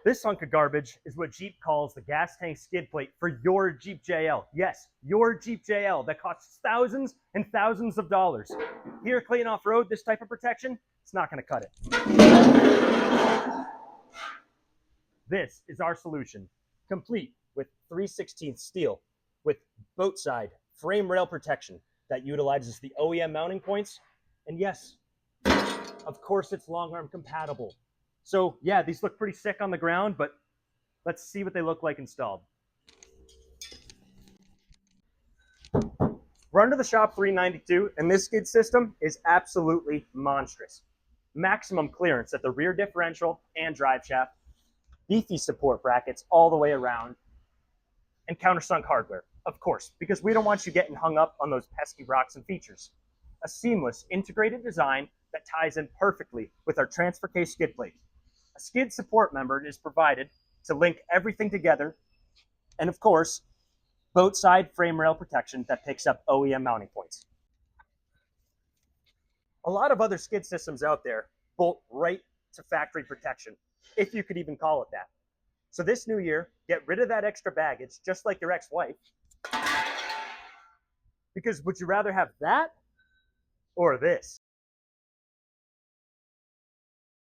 This hunk of garbage is what Jeep calls the gas tank skid plate for your Jeep JL. Yes, your Jeep JL that costs thousands and thousands of dollars. Here at Clayton Off-Road, this type of protection, it's not going to cut it. This is our solution, complete with 3/16 steel, with boat side frame rail protection that utilizes the OEM mounting points. And yes, of course it's long arm compatible. So yeah, these look pretty sick on the ground, but let's see what they look like installed. We're under the shop 392, and this skid system is absolutely monstrous. Maximum clearance at the rear differential and drive shaft, beefy support brackets all the way around, and countersunk hardware, of course, because we don't want you getting hung up on those pesky rocks and features. A seamless, integrated design that ties in perfectly with our transfer case skid plate. A skid support member is provided to link everything together, and of course, boat side frame rail protection that picks up OEM mounting points. A lot of other skid systems out there bolt right to factory protection, if you could even call it that. So this new year, get rid of that extra baggage, just like your ex-wife. Because would you rather have that or this?